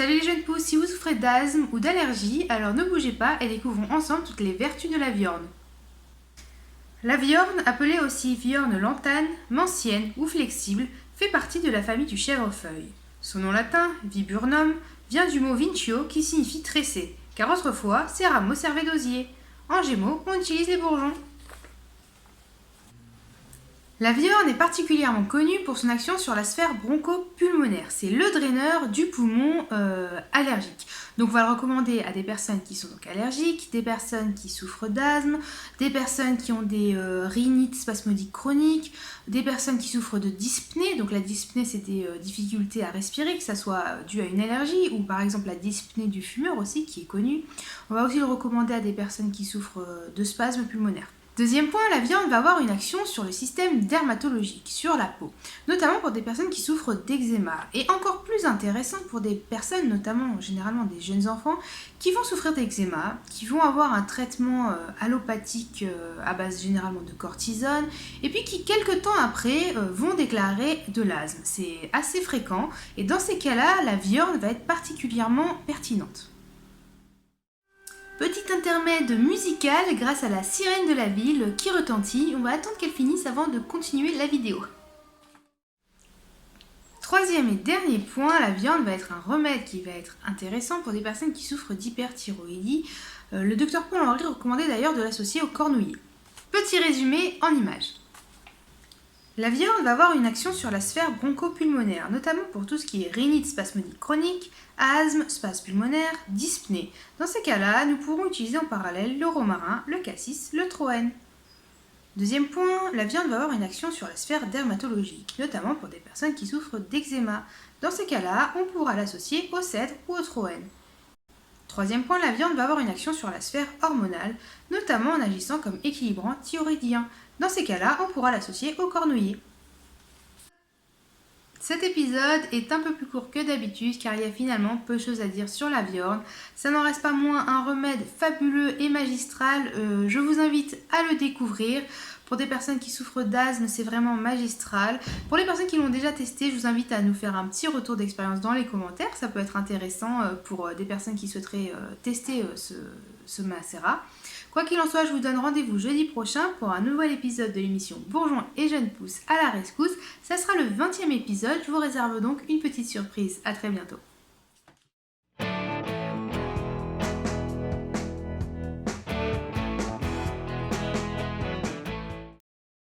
Salut les jeunes pousses, si vous souffrez d'asthme ou d'allergie, alors ne bougez pas et découvrons ensemble toutes les vertus de la viorne. La viorne, appelée aussi viorne lantane, mancienne ou flexible, fait partie de la famille du chèvrefeuille. Son nom latin, viburnum, vient du mot vincio qui signifie tresser, car autrefois ces rameaux servaient d'osier. En Gémeaux, on utilise les bourgeons. La viorne est particulièrement connue pour son action sur la sphère bronchopulmonaire. C'est le draineur du poumon allergique. Donc on va le recommander à des personnes qui sont donc allergiques, des personnes qui souffrent d'asthme, des personnes qui ont des rhinites spasmodiques chroniques, des personnes qui souffrent de dyspnée. Donc la dyspnée, c'est des difficultés à respirer, que ça soit dû à une allergie ou par exemple la dyspnée du fumeur aussi qui est connue. On va aussi le recommander à des personnes qui souffrent de spasmes pulmonaires. Deuxième point, la viande va avoir une action sur le système dermatologique, sur la peau, notamment pour des personnes qui souffrent d'eczéma, et encore plus intéressant pour des personnes, notamment généralement des jeunes enfants, qui vont souffrir d'eczéma, qui vont avoir un traitement allopathique à base généralement de cortisone, et puis qui quelques temps après vont déclarer de l'asthme. C'est assez fréquent, et dans ces cas-là, la viande va être particulièrement pertinente. Petit intermède musical grâce à la sirène de la ville qui retentit. On va attendre qu'elle finisse avant de continuer la vidéo. Troisième et dernier point, la viande va être un remède qui va être intéressant pour des personnes qui souffrent d'hyperthyroïdie. Le docteur Paul Henry recommandait d'ailleurs de l'associer au cornouiller. Petit résumé en images. La viande va avoir une action sur la sphère bronchopulmonaire, notamment pour tout ce qui est rhinite spasmodique chronique, asthme, spasme pulmonaire, dyspnée. Dans ces cas-là, nous pourrons utiliser en parallèle le romarin, le cassis, le troène. Deuxième point, la viande va avoir une action sur la sphère dermatologique, notamment pour des personnes qui souffrent d'eczéma. Dans ces cas-là, on pourra l'associer au cèdre ou au troène. Troisième point, la viande va avoir une action sur la sphère hormonale, notamment en agissant comme équilibrant thyroïdien. Dans ces cas-là, on pourra l'associer au cornouiller. Cet épisode est un peu plus court que d'habitude car il y a finalement peu de choses à dire sur la viorne. Ça n'en reste pas moins un remède fabuleux et magistral. Je vous invite à le découvrir. Pour des personnes qui souffrent d'asthme, c'est vraiment magistral. Pour les personnes qui l'ont déjà testé, je vous invite à nous faire un petit retour d'expérience dans les commentaires. Ça peut être intéressant pour des personnes qui souhaiteraient tester ce macérat. Quoi qu'il en soit, je vous donne rendez-vous jeudi prochain pour un nouvel épisode de l'émission Bourgeons et Jeunes Pousses à la rescousse. Ça sera le 20e épisode, je vous réserve donc une petite surprise. À très bientôt.